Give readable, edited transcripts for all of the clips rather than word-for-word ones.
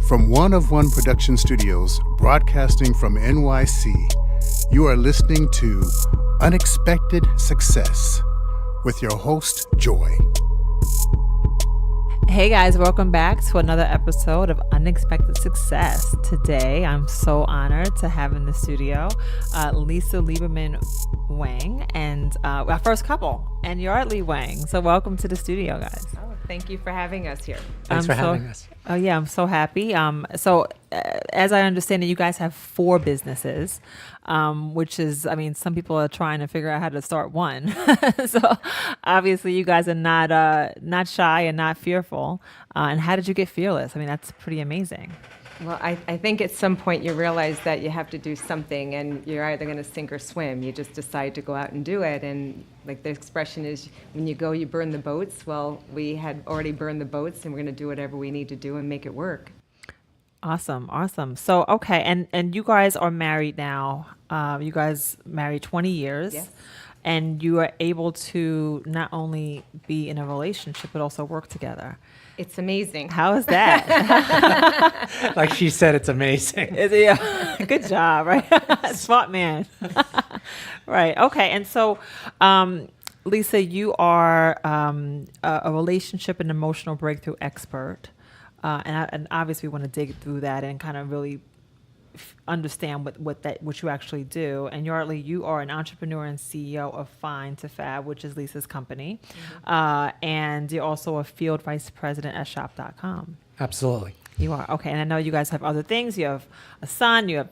From One of One Production Studios, broadcasting from NYC, you are listening to Unexpected Success with your host, Joy. Hey guys, welcome back to another episode of Unexpected Success. Today, I'm so honored to have in the studio Lisa Lieberman-Wang and our first couple, and Yardley-Wang. So welcome to the studio, guys. Oh, thank you for having us here. Thanks for having us. Oh yeah, I'm so happy. As I understand it, you guys have 4 businesses, which is, some people are trying to figure out how to start one. So obviously you guys are not shy and not fearful. And how did you get fearless? That's pretty amazing. Well, I think at some point you realize that you have to do something and you're either going to sink or swim. You just decide to go out and do it. And like the expression is, when you go, you burn the boats. Well, we had already burned the boats and we're going to do whatever we need to do and make it work. Awesome. So, okay. And you guys are married now. You guys married 20 years. Yes. And you are able to not only be in a relationship, but also work together. It's amazing. How is that? Like she said, it's amazing. Yeah. Good job, right? Smart man. Right. Okay. And so, Lisa, you are a relationship and emotional breakthrough expert. And obviously we want to dig through that and kind of really understand what you actually do. And Yardley, you are an entrepreneur and CEO of Fine to Fab, which is Lisa's company. Mm-hmm. And you're also a field vice president at shop.com. Absolutely. You are. Okay. And I know you guys have other things. You have a son, you have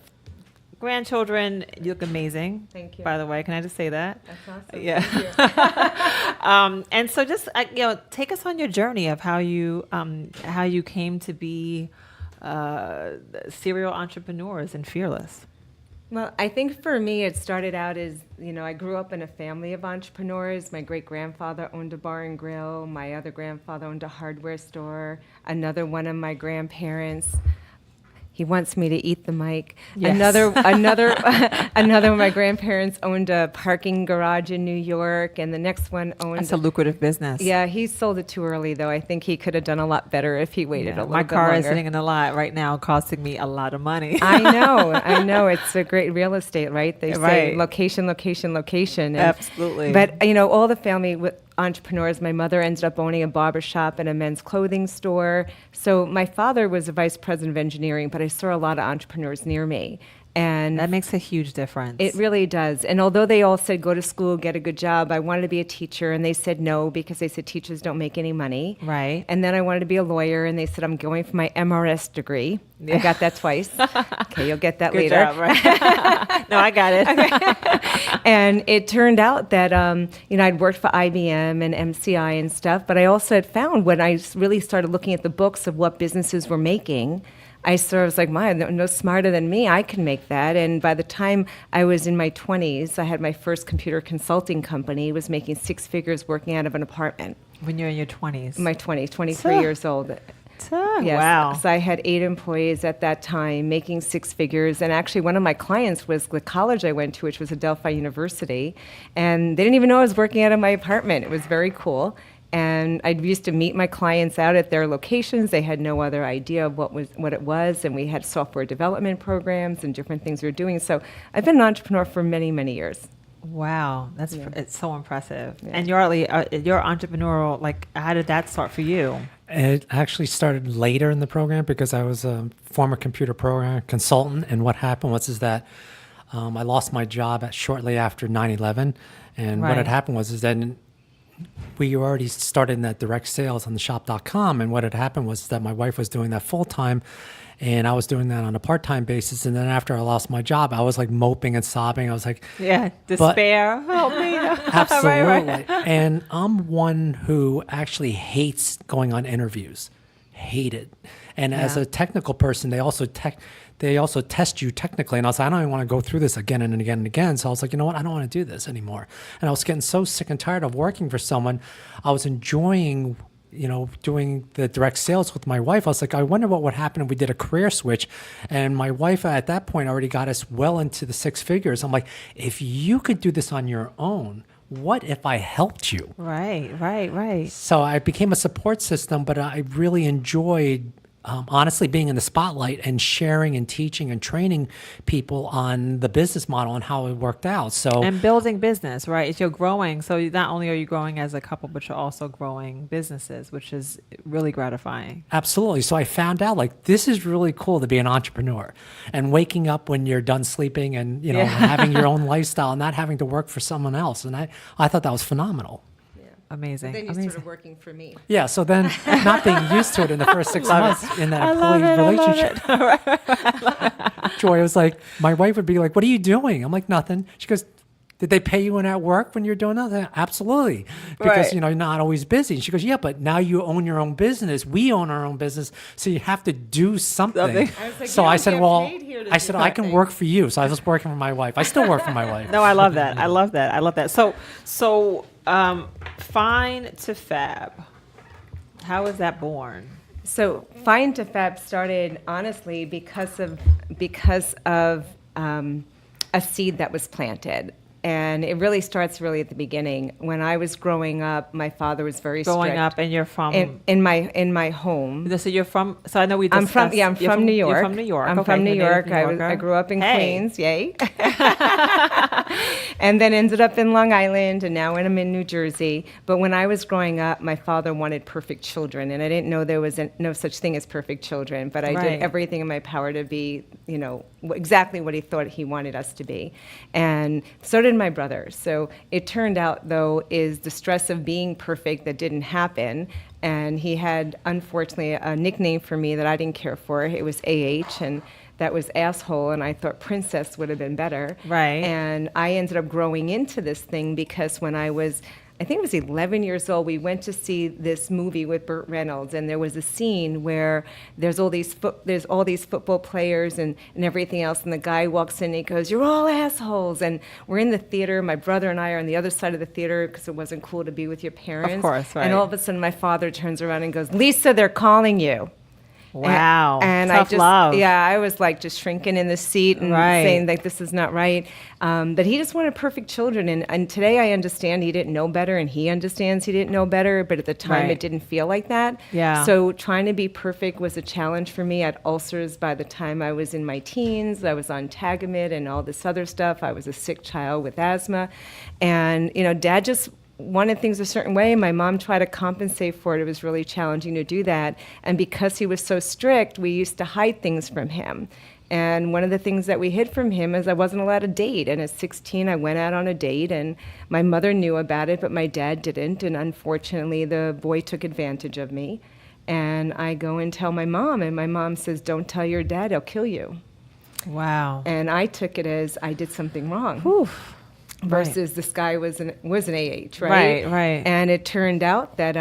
grandchildren. You look amazing. Thank you. By the way, can I just say that? That's awesome. Yeah. Thank you. And so just, take us on your journey of how you came to be serial entrepreneurs and fearless. Well, I think for me, it started out as, I grew up in a family of entrepreneurs. My great-grandfather owned a bar and grill. My other grandfather owned a hardware store. Another one of my grandparents, he wants me to eat the mic. Yes. Another of my grandparents owned a parking garage in New York, and the next one owned. That's a lucrative business. Yeah, he sold it too early, though. I think he could have done a lot better if he waited a little bit longer. My car is sitting in the lot right now, costing me a lot of money. I know. It's a great real estate, right? They say location, location, location. Absolutely. But all the family with entrepreneurs. My mother ended up owning a barber shop and a men's clothing store. So my father was a vice president of engineering, but I saw a lot of entrepreneurs near me. And that makes a huge difference. It really does. And although they all said, go to school, get a good job, I wanted to be a teacher. And they said no, because they said teachers don't make any money. Right. And then I wanted to be a lawyer. And they said, I'm going for my MRS degree. Yeah. I got that twice. Okay, you'll get that good later. Job, right? No, I got it. Okay. And it turned out that, I'd worked for IBM and MCI and stuff. But I also had found when I really started looking at the books of what businesses were making, I was like, no smarter than me, I can make that. And by the time I was in my 20s, I had my first computer consulting company, was making 6 figures working out of an apartment. When you're in your 20s? My 20s, 23 years old. Yes. Wow. So I had 8 employees at that time, making 6 figures. And actually one of my clients was the college I went to, which was Adelphi University. And they didn't even know I was working out of my apartment. It was very cool. And I used to meet my clients out at their locations. They had no other idea of what it was, and we had software development programs and different things we were doing. So I've been an entrepreneur for many, many years. Wow, it's so impressive. Yeah. And Yardley, your entrepreneurial, how did that start for you? It actually started later in the program because I was a former computer program consultant, and what happened was that I lost my job shortly after 9/11, and what had happened was that we already started in that direct sales on the shop.com, and what had happened was that my wife was doing that full-time, and I was doing that on a part-time basis. And then after I lost my job, I was like moping and sobbing. I was like, despair, help me. Absolutely. Right. And I'm one who actually hates going on interviews. Hate it. And as a technical person, they also test you technically. And I was like, I don't even want to go through this again and again and again. So I was like, you know what? I don't want to do this anymore. And I was getting so sick and tired of working for someone. I was enjoying, doing the direct sales with my wife. I was like, I wonder what would happen if we did a career switch. And my wife at that point already got us well into the 6 figures. I'm like, if you could do this on your own, what if I helped you? Right. So I became a support system, but I really enjoyed honestly being in the spotlight and sharing and teaching and training people on the business model and how it worked out. So And building business, right? If you're growing, so not only are you growing as a couple, but you're also growing businesses, which is really gratifying. absolutely. So I found out like this is really cool to be an entrepreneur and waking up when you're done sleeping and having your own lifestyle and not having to work for someone else. And I thought that was phenomenal. Amazing. Then you Amazing. started working for me. Yeah. So then not being used to it in the first 6 months in that employee relationship. Joy was like, my wife would be like, what are you doing? I'm like, nothing. She goes, did they pay you when at work when you're doing that? Absolutely. Because, Right. you're not always busy. She goes, yeah, but now you own your own business. We own our own business. So you have to do something. I was like, So "You I don't said, get well, paid here to I do said, I can nothing." work for you. So I was working for my wife. I still work for my wife. No, I love that. I love that. I love that. So, Fine to Fab. How is that born? So Fine to Fab started honestly because of a seed that was planted. And it really starts at the beginning. When I was growing up, my father was very strict. Growing up, and you're from. in my home. So you're from. So I know we. I'm from discussed- I'm from New York. You're from New York. I'm Okay, from New you're a York. native New Yorker. I grew up in Hey. Queens, yay. And then ended up in Long Island, and now I'm in New Jersey. But when I was growing up, my father wanted perfect children, and I didn't know there was no such thing as perfect children. But I Right. did everything in my power to be, exactly what he thought he wanted us to be. And so did my brother. So it turned out, though, is the stress of being perfect that didn't happen. And he had, unfortunately, a nickname for me that I didn't care for. It was AH, and that was asshole, and I thought princess would have been better. Right. And I ended up growing into this thing because when I think it was 11 years old, we went to see this movie with Burt Reynolds, and there was a scene where there's all these football players and everything else, and the guy walks in and he goes, "You're all assholes." And we're in the theater. My brother and I are on the other side of the theater because it wasn't cool to be with your parents. Of course, right. And all of a sudden, my father turns around and goes, "Lisa, they're calling you." Wow. And Tough I just, love. yeah, I was like just shrinking in the seat and Right. saying like, this is not right. But he just wanted perfect children. And today I understand he didn't know better, and he understands he didn't know better. But at the time, Right. it didn't feel like that. Yeah. So trying to be perfect was a challenge for me. I had ulcers by the time I was in my teens. I was on Tagamet and all this other stuff. I was a sick child with asthma. And, Dad just wanted things a certain way. My mom tried to compensate for it. It was really challenging to do that. And because he was so strict, we used to hide things from him. And one of the things that we hid from him is I wasn't allowed to date. And at 16, I went out on a date, and my mother knew about it, but my dad didn't. And unfortunately, the boy took advantage of me. And I go and tell my mom, and my mom says, "Don't tell your dad, he'll kill you." Wow. And I took it as I did something wrong. Whew. Versus this guy was an AH, right? Right, right. And it turned out that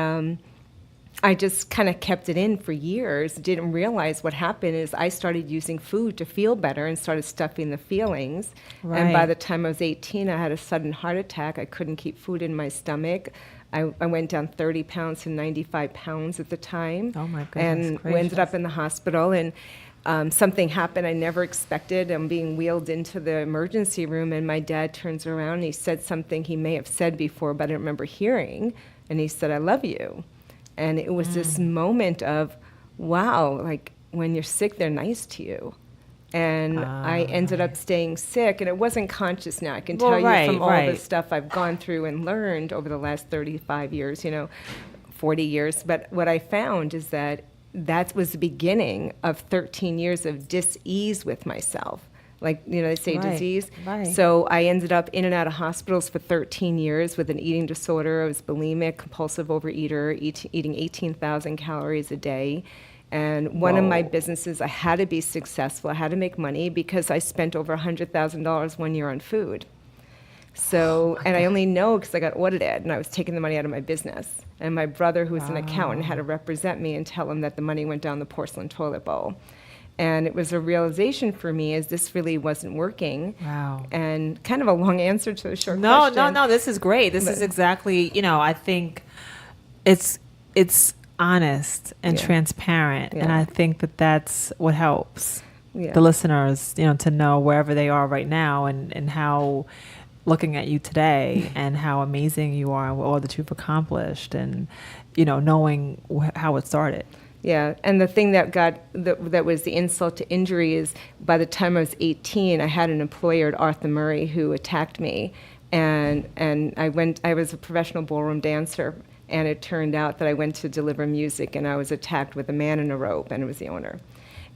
I just kind of kept it in for years. Didn't realize what happened is I started using food to feel better and started stuffing the feelings. And by Right. the time I was 18, I had a sudden heart attack. I couldn't keep food in my stomach. I went down 30 pounds to 95 pounds at the time. Oh, my goodness And we ended gracious. up in the hospital, and something happened I never expected. I'm being wheeled into the emergency room, and my dad turns around and he said something he may have said before, but I don't remember hearing. And he said, "I love you." And it was this moment of, wow, like when you're sick, they're nice to you. And I ended up staying sick, and it wasn't conscious now. I can tell you from all the stuff I've gone through and learned over the last 35 years, 40 years. But what I found is that was the beginning of 13 years of dis-ease with myself. Like, they say Right, disease. right. So I ended up in and out of hospitals for 13 years with an eating disorder. I was bulimic, compulsive overeater, eating 18,000 calories a day. And one of my businesses, I had to be successful. I had to make money because I spent over $100,000 one year on food. So, and I only know because I got audited, and I was taking the money out of my business. And my brother, who was an accountant, had to represent me and tell him that the money went down the porcelain toilet bowl. And it was a realization for me as this really wasn't working. Wow. And kind of a long answer to a short No, question. no. This is great. This is exactly. I think it's honest and Yeah. transparent, and Yeah. I think that's what helps Yeah. the listeners, to know wherever they are right now, and how looking at you today and how amazing you are and all that you've accomplished, and knowing how it started. Yeah, and the thing that was the insult to injury is by the time I was 18, I had an employer at Arthur Murray who attacked me, and I was a professional ballroom dancer, and it turned out that I went to deliver music, and I was attacked with a man in a robe, and it was the owner.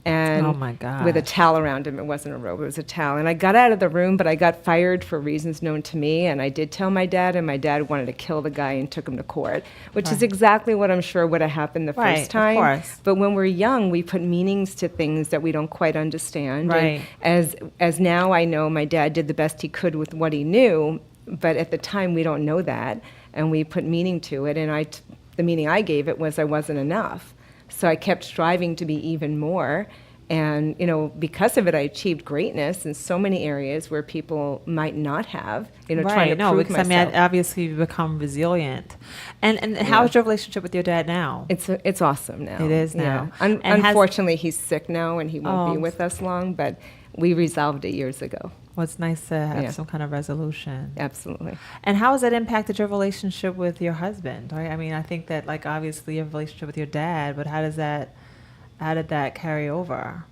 And Oh, my God. with a towel around him. It wasn't a robe, it was a towel. And I got out of the room, but I got fired for reasons known to me, and I did tell my dad, and my dad wanted to kill the guy and took him to court, which is exactly what I'm sure would have happened the Right, first of time. course. But when we're young, we put meanings to things that we don't quite understand. Right. And as now I know, my dad did the best he could with what he knew, but at the time we don't know that, and we put meaning to it, and the meaning I gave it was I wasn't enough. So I kept striving to be even more. And, because of it, I achieved greatness in so many areas where people might not have, trying to prove because myself. obviously you've become resilient. And how is your relationship with your dad now? It's awesome now. It is now. Yeah. And has- Unfortunately, he's sick now, and he won't be Oh. with us long, but we resolved it years ago. Well, it's nice to have Yeah. some kind of resolution. Absolutely. And how has that impacted your relationship with your husband? Right? I mean, I think that obviously your relationship with your dad, but how did that carry over?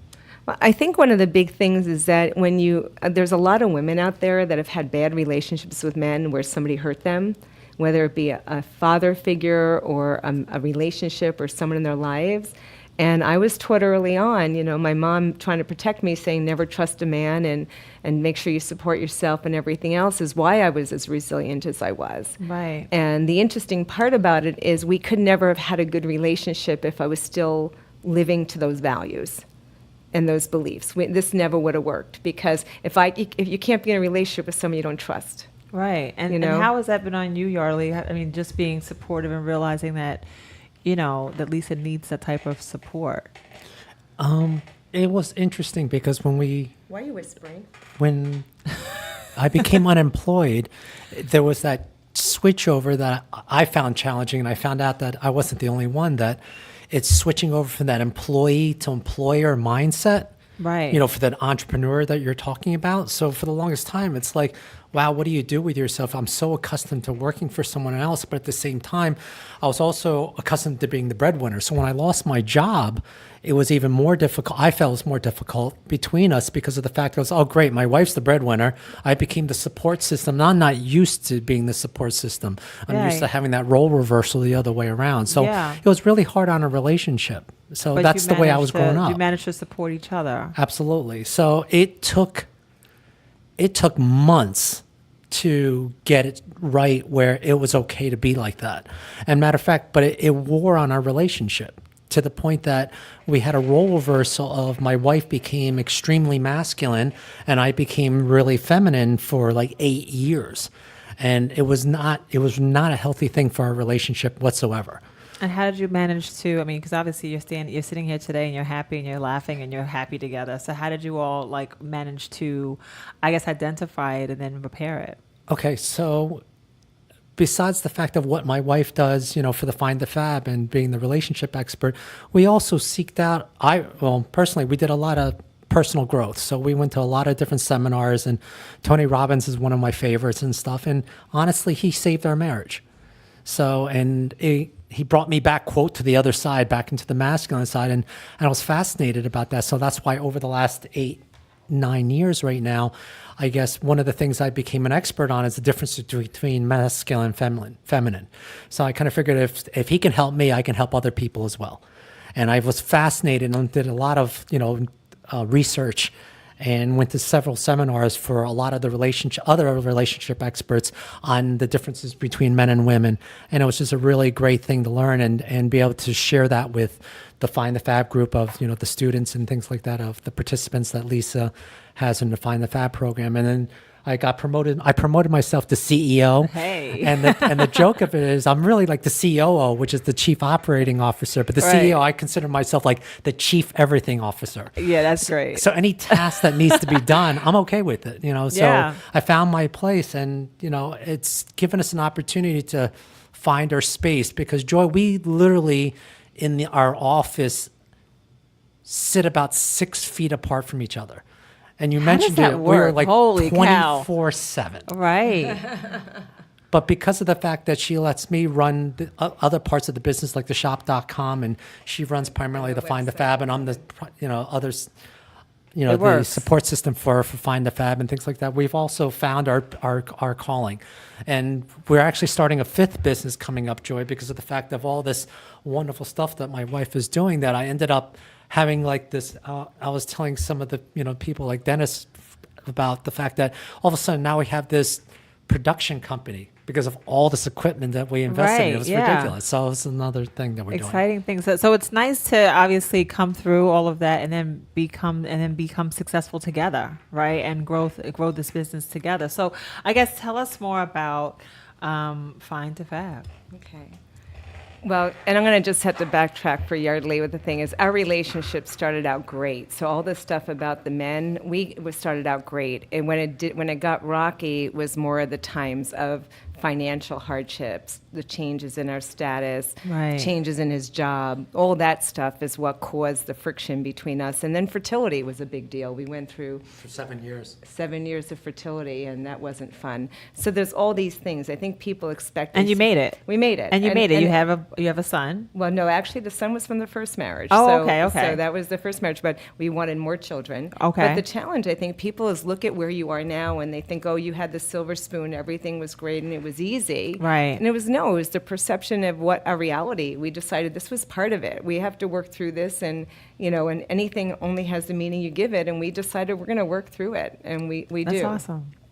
Well, I think one of the big things is that there's a lot of women out there that have had bad relationships with men where somebody hurt them, whether it be a father figure or a relationship or someone in their lives. And I was taught early on, my mom trying to protect me, saying never trust a man and make sure you support yourself and everything else is why I was as resilient as I was. Right. And the interesting part about it is we could never have had a good relationship if I was still living to those values and those beliefs. This never would have worked because if you can't be in a relationship with someone you don't trust. Right. And how has that been on you, Yardley? I mean, just being supportive and realizing that, that Lisa needs that type of support. It was interesting because Why are you whispering? when I became unemployed, there was that switch over that I found challenging, and I found out that I wasn't the only one, that it's switching over from that employee to employer mindset. Right. For that entrepreneur that you're talking about. So for the longest time, it's like, wow, what do you do with yourself? I'm so accustomed to working for someone else, but at the same time, I was also accustomed to being the breadwinner. So when I lost my job, it was even more difficult. I felt it was more difficult between us because of the fact that I was, oh, great, my wife's the breadwinner. I became the support system. Now I'm not used to being the support system. I'm used to Right. having that role reversal the other way around. So Yeah. it was really hard on a relationship. So But that's you the way I managed was growing up. You managed to support each other. Absolutely. So it took months to get it right where it was okay to be like that. And matter of fact, but it wore on our relationship to the point that we had a role reversal of my wife became extremely masculine and I became really feminine for like 8 years. And it was not a healthy thing for our relationship whatsoever. And how did you manage to? I mean, because obviously you're sitting here today and you're happy and you're laughing and you're happy together. So how did you all manage to, I guess, identify it and then repair it? Okay, so besides the fact of what my wife does, for the Find the Fab and being the relationship expert, we also seeked out. Personally, we did a lot of personal growth. So we went to a lot of different seminars, and Tony Robbins is one of my favorites and stuff. And honestly, he saved our marriage. So, and he brought me back, quote, to the other side, back into the masculine side. And I was fascinated about that. So that's why over the last 8-9 years right now, I guess one of the things I became an expert on is the difference between masculine and feminine. So I kind of figured if he can help me, I can help other people as well. And I was fascinated and did a lot of, research and went to several seminars for a lot of the other relationship experts on the differences between men and women. And it was just a really great thing to learn and be able to share that with the Find the Fab group of, the students and things like that, of the participants that Lisa has in the Find the Fab program. And then I got promoted. I promoted myself to CEO. Hey. And the joke of it is I'm really like the COO, which is the Chief Operating Officer. But the Right. CEO, I consider myself like the Chief Everything Officer. Yeah, that's great. So any task that needs to be done, I'm okay with it. So Yeah. I found my place, and it's given us an opportunity to find our space because, Joy, we literally in our office sit about 6 feet apart from each other. And you How mentioned does that it, we're work? like Holy cow. 24/7. Right. But because of the fact that she lets me run the other parts of the business, like the shop.com, and she runs primarily the Find the Fab, and I'm the, others, It the works. support system for Find the Fab and things like that. We've also found our calling. And we're actually starting a fifth business coming up, Joy, because of the fact of all this wonderful stuff that my wife is doing, that I ended up having like this, I was telling some of the, people like Dennis about the fact that all of a sudden now we have this production company because of all this equipment that we invested in. Right, It was yeah. ridiculous. So it's another thing that we're doing. Exciting things. So it's nice to obviously come through all of that and then become successful together, right? And grow this business together. So I guess tell us more about Find to Fab. Okay. Well, and I'm going to just have to backtrack for Yardley. What the thing is, our relationship started out great. So all this stuff about the men, started out great. And when it got rocky, was more of the times of financial hardships, the changes in our status, Right. changes in his job. All that stuff is what caused the friction between us. And then fertility was a big deal. We went through For 7 years. 7 years of fertility, and that wasn't fun. So there's all these things. I think people expect. And you made it. We made it. And you made it. You have a son. Well, no, actually, the son was from the first marriage. Oh, so, okay. So that was the first marriage, but we wanted more children. Okay. But the challenge, I think, people is look at where you are now and they think, oh, you had the silver spoon, everything was great and it was easy. Right. And it was the perception of what our reality. We decided this was part of it. We have to work through this, and and anything only has the meaning you give it. And we decided we're going to work through it, and we do.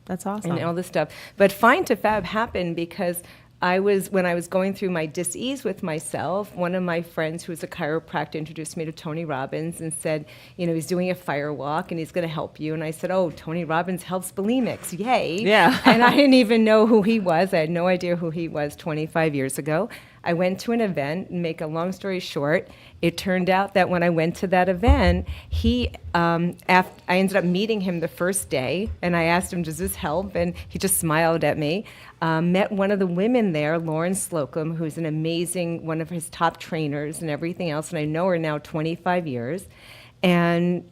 That's awesome. And all this stuff. But Find to Fab happened because when I was going through my dis-ease with myself, one of my friends who was a chiropractor introduced me to Tony Robbins and said, he's doing a fire walk and he's going to help you. And I said, oh, Tony Robbins helps bulimics. Yay. Yeah. And I didn't even know who he was. I had no idea who he was 25 years ago. I went to an event, and make a long story short, it turned out that when I went to that event, I ended up meeting him the first day, and I asked him, does this help? And he just smiled at me. Met one of the women there, Lauren Slocum, who's an amazing, one of his top trainers and everything else, and I know her now 25 years. And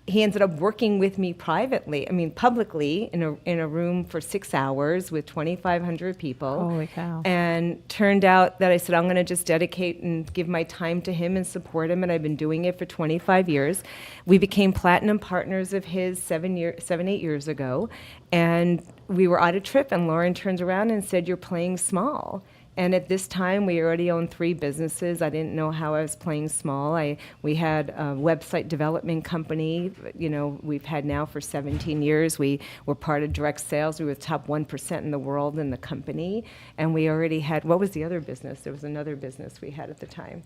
he ended up working with me publicly in a room for 6 hours with 2,500 people. Holy cow. And turned out that I said, I'm going to just dedicate and give my time to him and support him. And I've been doing it for 25 years. We became platinum partners of his 8 years ago. And we were on a trip, and Lauren turns around and said, you're playing small. And at this time, we already owned 3 businesses. I didn't know how I was playing small. We had a website development company, we've had now for 17 years. We were part of direct sales. We were the top 1% in the world in the company. And we already had, what was the other business? There was another business we had at the time.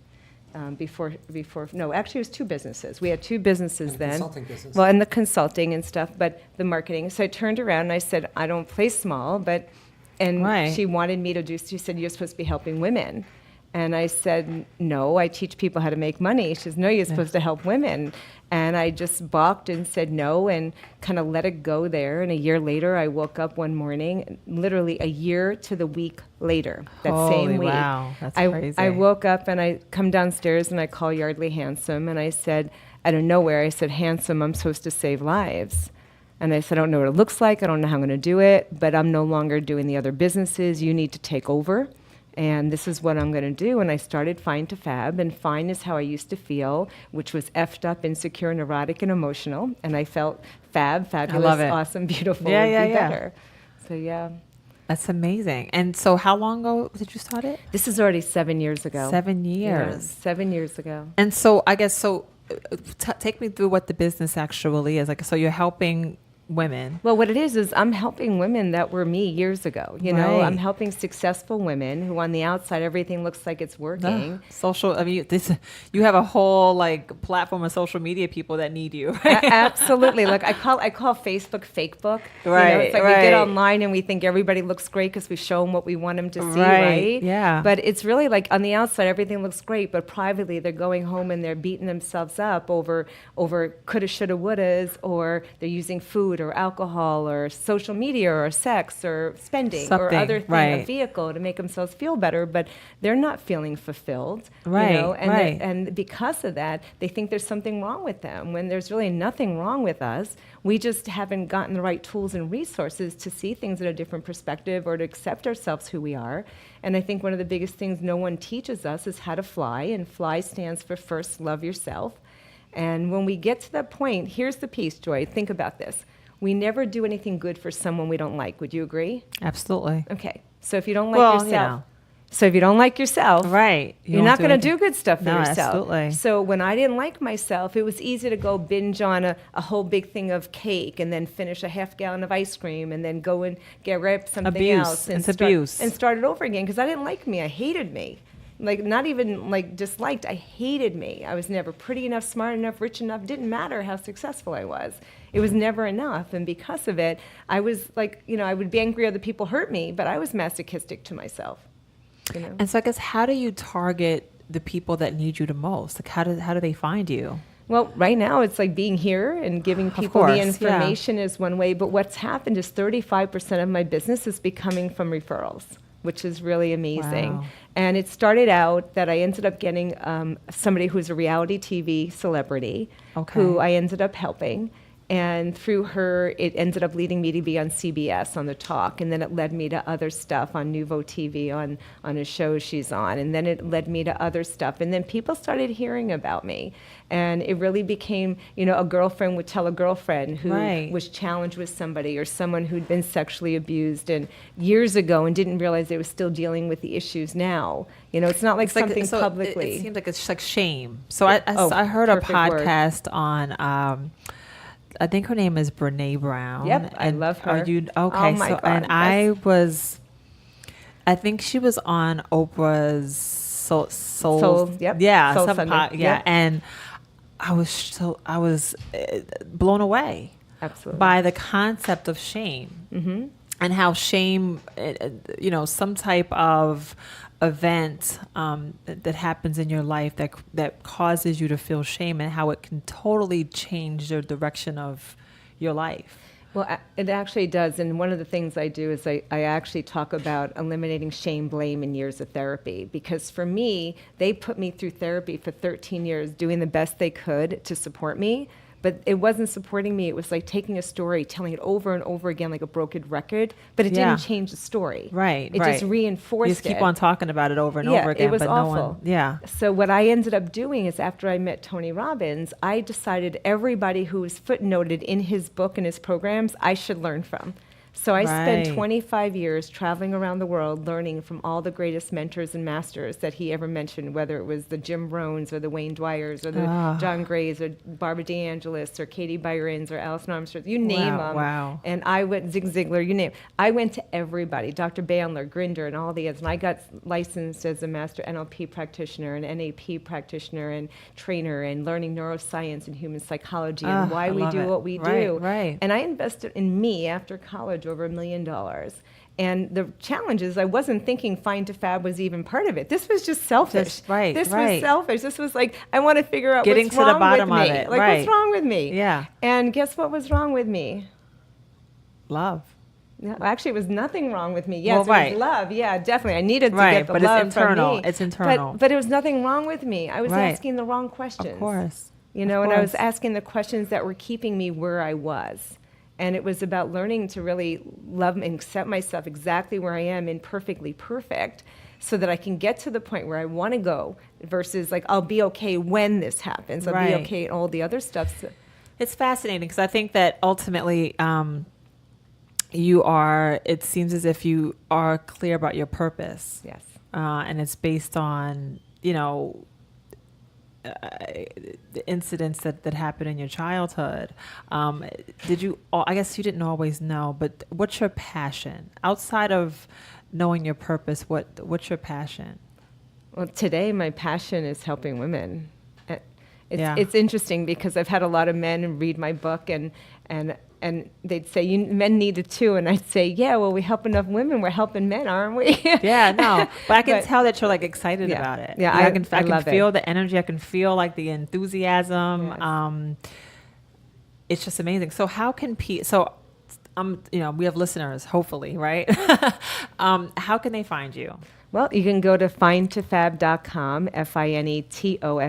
Actually it was 2 businesses. We had 2 businesses And then. consulting business. Well, and the consulting and stuff, but the marketing. So I turned around and I said, I don't play small, but... And Right. she wanted me to she said, you're supposed to be helping women. And I said, no, I teach people how to make money. She says, no, you're supposed to help women. And I just balked and said no and kind of let it go there. And a year later, I woke up one morning, literally a year to the week later, that same week. Wow, that's crazy. I woke up and I come downstairs and I call Yardley Handsome. And I said, out of nowhere, I said, Handsome, I'm supposed to save lives. And I said, I don't know what it looks like. I don't know how I'm going to do it, but I'm no longer doing the other businesses. You need to take over. And this is what I'm going to do. And I started Find to Fab. And Fine is how I used to feel, which was effed up, insecure, neurotic, and emotional. And I felt fabulous, love it. awesome, beautiful, Yeah, and yeah, be yeah. better. So, yeah. That's amazing. And so how long ago did you start it? This is already 7 years ago. 7 Yeah, years. 7 years ago. And so I guess, take me through what the business actually is. So you're helping women. Well, what it is I'm helping women that were me years ago. Right. I'm helping successful women who on the outside, everything looks like it's working. You have a whole platform of social media people that need you. Absolutely. Look, I call Facebook fake book. Right, It's like right. we get online and we think everybody looks great because we show them what we want them to see, right? Yeah. But it's really like on the outside, everything looks great, but privately they're going home and they're beating themselves up over coulda, shoulda, wouldas, or they're using food food or alcohol or social media or sex or spending or Something, other thing, right. a vehicle to make themselves feel better, but they're not feeling fulfilled. Right, You know? And right. and because of that, they think there's something wrong with them when there's really nothing wrong with us. We just haven't gotten the right tools and resources to see things in a different perspective or to accept ourselves who we are. And I think one of the biggest things no one teaches us is how to fly, and fly stands for first love yourself. And when we get to that point, here's the piece, Joy. Think about this. We never do anything good for someone we don't like. Would you agree? Absolutely. Okay. So if you don't like Well, yourself, you know. so if you don't like yourself, Right. you're not going to do anything. good stuff for No, yourself. absolutely. So when I didn't like myself, it was easy to go binge on a whole big thing of cake and then finish a half gallon of ice cream and then go and get right something Abuse. else and It's abuse. and start it over again because I didn't like me. I hated me. Like not even like disliked. I hated me. I was never pretty enough, smart enough, rich enough. Didn't matter how successful I was. It was never enough. And because of it, I was like, I would be angry other people hurt me, but I was masochistic to myself. And so I guess how do you target the people that need you the most? Like how do they find you? Well, right now it's like being here and giving people course, the yeah. information is one way. But what's happened is 35% of my business is becoming from referrals, which is really amazing. Wow. And it started out that I ended up getting somebody who's a reality TV celebrity who I ended up helping. And through her, it ended up leading me to be on CBS on The Talk. And then it led me to other stuff on Nouveau TV on a show she's on. And then it led me to other stuff. And then people started hearing about me. And it really became, a girlfriend would tell a girlfriend who Right. was challenged with somebody or someone who'd been sexually abused and years ago and didn't realize they were still dealing with the issues now. It's not like It's like- something so publicly. It seems like it's like shame. So I heard a perfect word. podcast on I think her name is Brene Brown. Yep, I and love her. Are you Oh okay? my so God, and I think she was on Oprah's Soul yep, yeah, Soul some Sunday, yeah, yep. and I was blown away Absolutely. by the concept of shame and how shame, some type of event that happens in your life that causes you to feel shame and how it can totally change the direction of your life. Well, it actually does. And one of the things I do is I actually talk about eliminating shame, blame, and years of therapy. Because for me, they put me through therapy for 13 years, doing the best they could to support me. But it wasn't supporting me. It was like taking a story, telling it over and over again like a broken record. But it Yeah. didn't change the story. Right, It just right. reinforced You just keep it. on talking about it over and Yeah, over again, it was but awful. no one. Yeah. So what I ended up doing is after I met Tony Robbins, I decided everybody who was footnoted in his book and his programs, I should learn from. So I spent Right. 25 years traveling around the world learning from all the greatest mentors and masters that he ever mentioned, whether it was the Jim Rohns or the Wayne Dwyers or the John Grays or Barbara DeAngelis or Katie Byrons or Alison Armstrong, you name them. Wow. And I went, Zig Ziglar, you name it. I went to everybody, Dr. Bandler, Grinder, and all the others. And I got licensed as a master NLP practitioner and NAP practitioner and trainer and learning neuroscience and human psychology and why I we love do it. what we Right, do. right. And I invested in me after college over $1 million. And the challenge is I wasn't thinking Find to Fab was even part of it. This was just selfish. Right, This right. was selfish. This was like, I want to figure out Getting what's to the wrong bottom with of me. it, Like, right. what's wrong with me? Yeah. And guess what was wrong with me? Love. No, actually, it was nothing wrong with me. Yes, Well, it right. was love. Yeah, definitely. I needed to Right, get the but it's love internal. from me. It's internal. But it was nothing wrong with me. I was Right. asking the wrong questions. Of course. You know, Of and I was course. asking the questions that were keeping me where I was. And it was about learning to really love and accept myself exactly where I am, imperfectly perfect, so that I can get to the point where I want to go versus like, I'll be okay when this happens. I'll be Right. okay and all the other stuff. So, It's fascinating because I think that ultimately it seems as if you are clear about your purpose. yes. And it's based on, the incidents that happened in your childhood. I guess you didn't always know, but what's your passion? Outside of knowing your purpose, what's your passion? Well, today my passion is helping women. Yeah. It's interesting because I've had a lot of men read my book and they'd say, men need it too. And I'd say, yeah, well, we help enough women. We're helping men, aren't we? Yeah, no. But I can But- tell that you're like excited Yeah. about it. Yeah, I I can love it. feel the energy. I can feel like the enthusiasm. Yes. it's just amazing. So how can we have listeners, hopefully, right? How can they find you? Well, you can go to findtofab.com, FINETOFAB.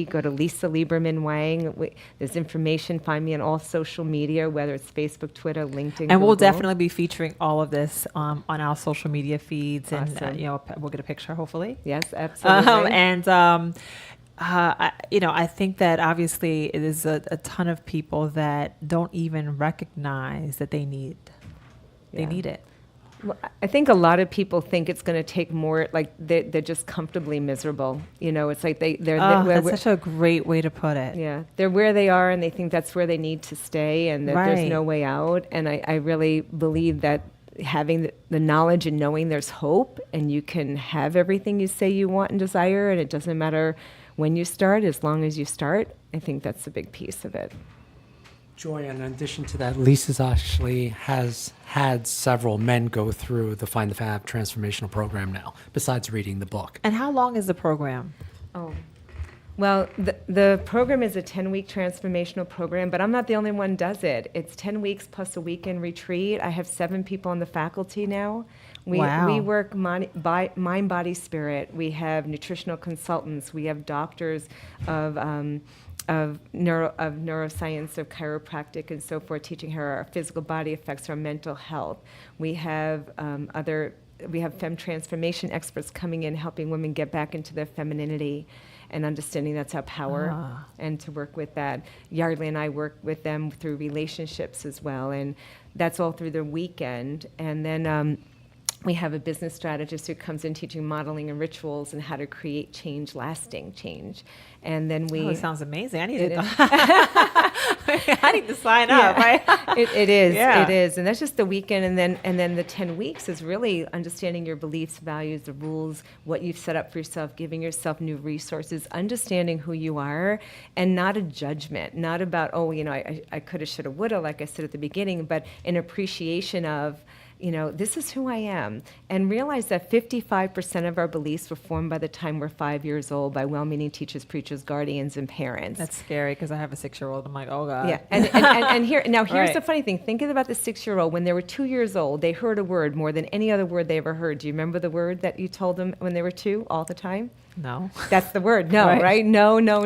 Go to Lisa Lieberman-Wang. There's information. Find me on all social media, whether it's Facebook, Twitter, LinkedIn, And we'll Google. definitely be featuring all of this on our social media feeds. Awesome. And, we'll get a picture, hopefully. Yes, absolutely. I think that obviously it is a ton of people that don't even recognize that they need it. Well, I think a lot of people think it's going to take more, like they're just comfortably miserable. It's like That's such a great way to put it. Yeah, they're where they are and they think that's where they need to stay and that there's no way out. And I really believe that having the knowledge and knowing there's hope and you can have everything you say you want and desire, and it doesn't matter when you start, as long as you start, I think that's a big piece of it. Joy, in addition to that, Lisa's actually has had several men go through the Find the Fab transformational program now, besides reading the book. And how long is the program? Oh, well, the program is a 10-week transformational program, but I'm not the only one who does it. It's 10 weeks plus a weekend retreat. I have 7 people on the faculty now. We work mind, body, spirit. We have nutritional consultants. We have doctors of neuroscience, of chiropractic, and so forth, teaching how our physical body affects our mental health. We have femme transformation experts coming in, helping women get back into their femininity and understanding that's our power, and to work with that. Yardley and I work with them through relationships as well, and that's all through the weekend. And then we have a business strategist who comes in teaching modeling and rituals and how to create change, lasting change. And then it sounds amazing. I need to sign up, right? It is. Yeah. It is. And that's just the weekend. And then the 10 weeks is really understanding your beliefs, values, the rules, what you've set up for yourself, giving yourself new resources, understanding who you are, and not a judgment, not about, I coulda, shoulda, woulda, like I said at the beginning, but an appreciation of, this is who I am. And realize that 55% of our beliefs were formed by the time we're 5 years old by well-meaning teachers, preachers, guardians, and parents. That's scary because I have a 6-year-old. I'm like, oh God. Yeah, and here's Right. the funny thing. Think about the 6-year-old. When they were 2 years old, they heard a word more than any other word they ever heard. Do you remember the word that you told them when they were 2 all the time? No. That's the word. No, right? No. No.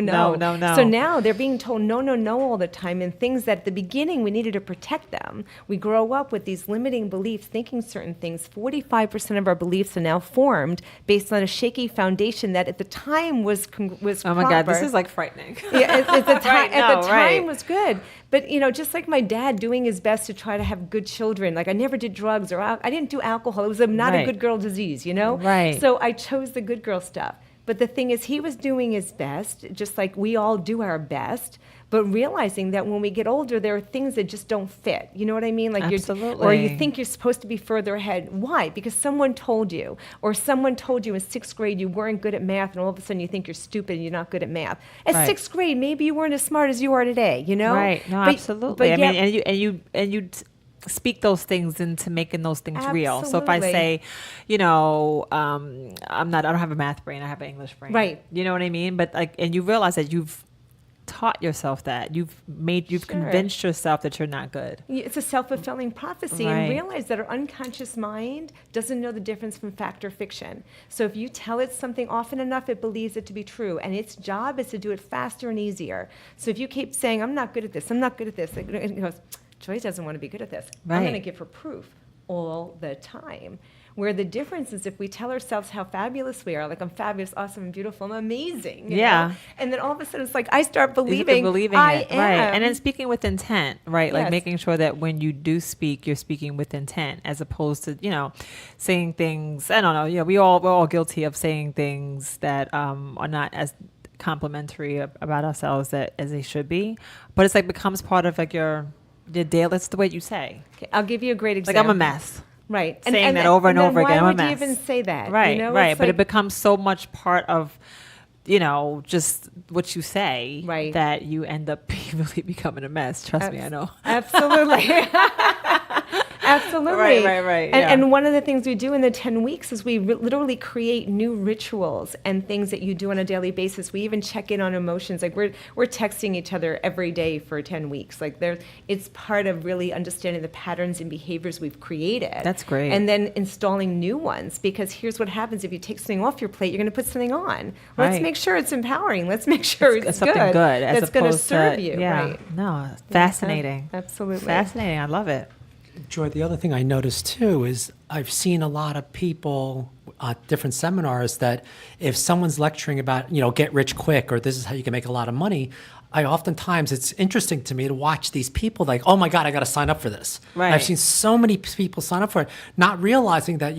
So now they're being told no all the time, and things that at the beginning we needed to protect them. We grow up with these limiting beliefs, thinking certain things. 45% of our beliefs are now formed based on a shaky foundation that at the time was Oh my God, this is like frightening. Yeah, at the time right. was good. But, just like my dad doing his best to try to have good children. Like I never did drugs or I didn't do alcohol. It was not a good girl disease, Right. So I chose the good girl stuff. But the thing is, he was doing his best, just like we all do our best, but realizing that when we get older, there are things that just don't fit. You know what I mean? Like Absolutely. Or you think you're supposed to be further ahead. Why? Because someone told you, or someone told you in 6th grade you weren't good at math, and all of a sudden you think you're stupid and you're not good at math. At 6th grade, maybe you weren't as smart as you are today. Right. No, absolutely. And you speak those things into making those things real. So if I say, I don't have a math brain, I have an English brain. Right. You know what I mean? But and you realize that you've taught yourself that. You've convinced yourself that you're not good. It's a self-fulfilling prophecy. Right. And realize that our unconscious mind doesn't know the difference from fact or fiction. So if you tell it something often enough, it believes it to be true. And its job is to do it faster and easier. So if you keep saying, I'm not good at this, it goes, Joy doesn't want to be good at this. Right. I'm going to give her proof all the time. Where the difference is if we tell ourselves how fabulous we are, like I'm fabulous, awesome, and beautiful, I'm amazing. You know? And then all of a sudden it's like I start believing I am. Right. And then speaking with intent, right? Like Yes. making sure that when you do speak, you're speaking with intent as opposed to, saying things, I don't know, we're all guilty of saying things that are not as complimentary about ourselves as they should be. But it's like becomes part of like your daily, that's the way you say. Okay, I'll give you a great Like example. I'm a mess. Right. Saying that over and over again. I'm a Why would you mess. even say that? Right, right. It's But it like- becomes so much part of, just what you say Right. that you end up really becoming a mess. Trust me, I know. Absolutely. Absolutely. Right. And one of the things we do in the 10 weeks is we literally create new rituals and things that you do on a daily basis. We even check in on emotions. Like we're texting each other every day for 10 weeks. Like it's part of really understanding the patterns and behaviors we've created. That's great. And then installing new ones, because here's what happens if you take something off your plate, you're going to put something on. Let's Right. make sure it's empowering. Let's make sure it's something good as that's going to opposed serve you. Yeah. Right. No, fascinating. Absolutely. Fascinating. I love it. Joy, the other thing I noticed too is I've seen a lot of people at different seminars that if someone's lecturing about, get rich quick or this is how you can make a lot of money, oftentimes it's interesting to me to watch these people like, oh my God, I got to sign up for this. Right. I've seen so many people sign up for it, not realizing that,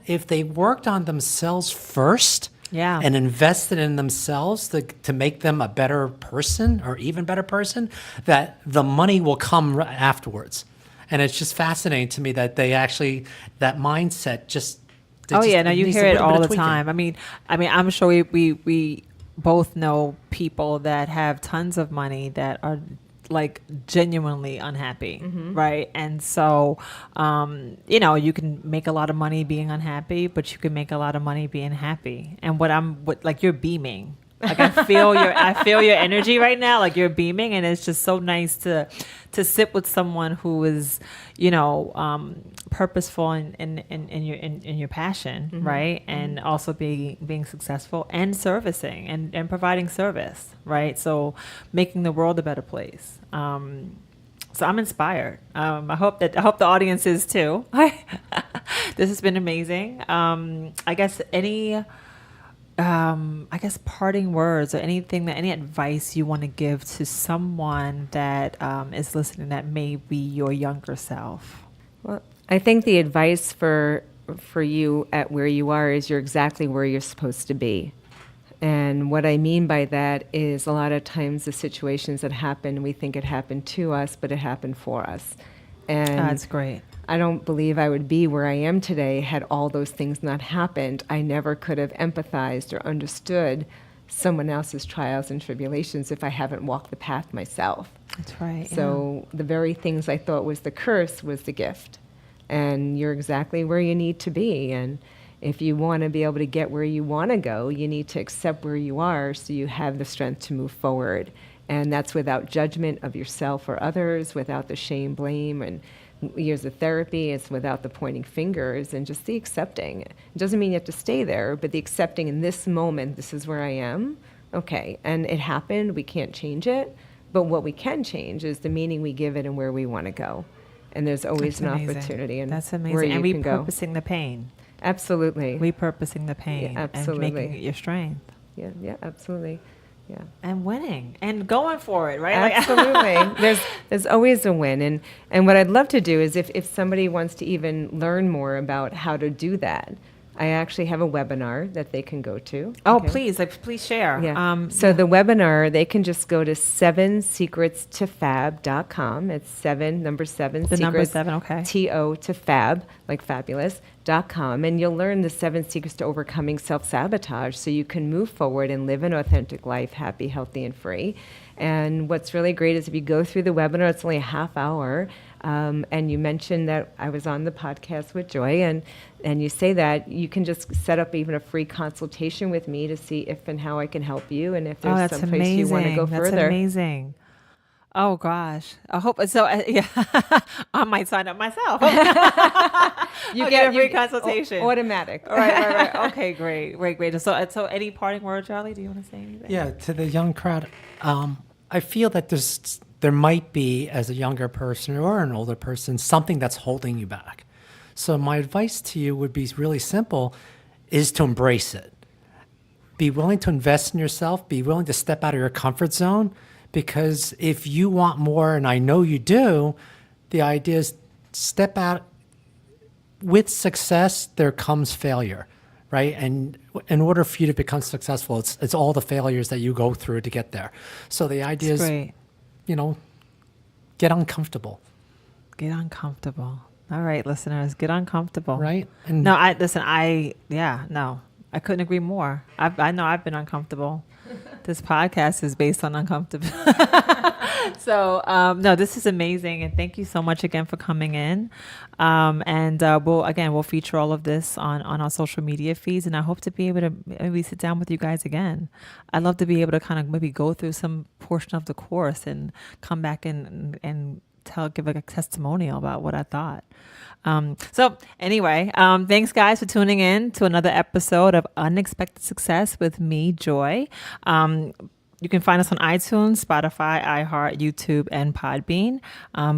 if they worked on themselves first, Yeah. and invested in themselves to make them a better person or even better person, that the money will come afterwards. And it's just fascinating to me that they actually, that mindset just. Oh yeah, no, you needs hear a it little bit all of the tweaking. time. I mean, I'm sure we both know people that have tons of money that are like genuinely unhappy, right? And so, you can make a lot of money being unhappy, but you can make a lot of money being happy. And like you're beaming. Like I feel your energy right now. Like you're beaming, and it's just so nice to sit with someone who is, purposeful in your passion, right? And also being successful and servicing and providing service, right? So making the world a better place. So I'm inspired. I hope the audience is too. This has been amazing. I guess parting words or any advice you want to give to someone that is listening that may be your younger self. Well, I think the advice for you at where you are is you're exactly where you're supposed to be. And what I mean by that is a lot of times the situations that happen, we think it happened to us, but it happened for us. And That's great. I don't believe I would be where I am today had all those things not happened. I never could have empathized or understood someone else's trials and tribulations if I haven't walked the path myself. That's right. So the very things I thought was the curse was the gift. And you're exactly where you need to be. And if you want to be able to get where you want to go, you need to accept where you are so you have the strength to move forward. And that's without judgment of yourself or others, without the shame, blame, and years of therapy. It's without the pointing fingers and just the accepting. It doesn't mean you have to stay there, but the accepting in this moment, this is where I am. Okay, and it happened, we can't change it, but what we can change is the meaning we give it and where we want to go. And there's always That's an amazing. opportunity and That's where amazing. you And can go. repurposing the pain. Absolutely. Repurposing the pain. Yeah, absolutely. And making it your strength. Yeah, absolutely. Yeah. And winning. And going for it, right? Absolutely. There's always a win. And what I'd love to do is if somebody wants to even learn more about how to do that, I actually have a webinar that they can go to. Oh, Okay. please share. Yeah. So the webinar, they can just go to 7secretstofab.com. It's 7 The number 7, okay. TO to fab, like fabulous.com. And you'll learn the 7 secrets to overcoming self-sabotage so you can move forward and live an authentic life, happy, healthy, and free. And what's really great is if you go through the webinar, it's only a half hour. And you mentioned that I was on the podcast with Joy, and you say that you can just set up even a free consultation with me to see if and how I can help you, and if there's that's some place amazing. you want to go That's further. amazing. Oh gosh, I hope so. Yeah, I might sign up myself. You get a free consultation. Automatic. Right. Okay, great. So any parting words, Charlie? Do you want to say anything? Yeah, to the young crowd, I feel that there might be, as a younger person or an older person, something that's holding you back. So my advice to you would be really simple, is to embrace it. Be willing to invest in yourself, be willing to step out of your comfort zone, because if you want more, and I know you do, the idea is step out. With success, there comes failure, right? And in order for you to become successful, it's all the failures that you go through to get there. So the idea is, Great. Get uncomfortable. Get uncomfortable. All right, listeners, get uncomfortable. Right? And No, I couldn't agree more. I know I've been uncomfortable. this podcast is based on uncomfortable. So, no, this is amazing. And thank you so much again for coming in. And we'll feature all of this on our social media feeds. And I hope to be able to maybe sit down with you guys again. I'd love to be able to kind of maybe go through some portion of the course and come back and give a testimonial about what I thought. So anyway, thanks guys for tuning in to another episode of Unexpected Success with me, Joy. You can find us on iTunes, Spotify, iHeart, YouTube, and Podbean.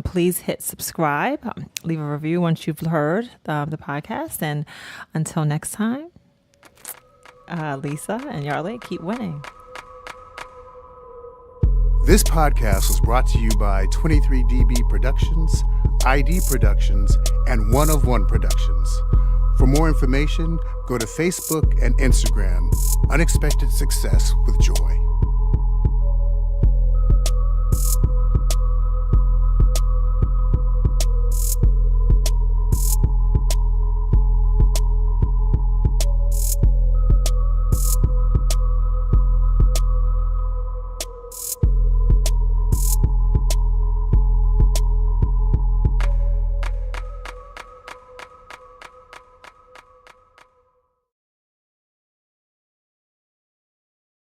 Please hit subscribe, leave a review once you've heard the podcast. And until next time, Lisa and Yardley, keep winning. This podcast was brought to you by 23DB Productions, ID Productions, and One of One Productions. For more information, go to Facebook and Instagram, Unexpected Success with Joy.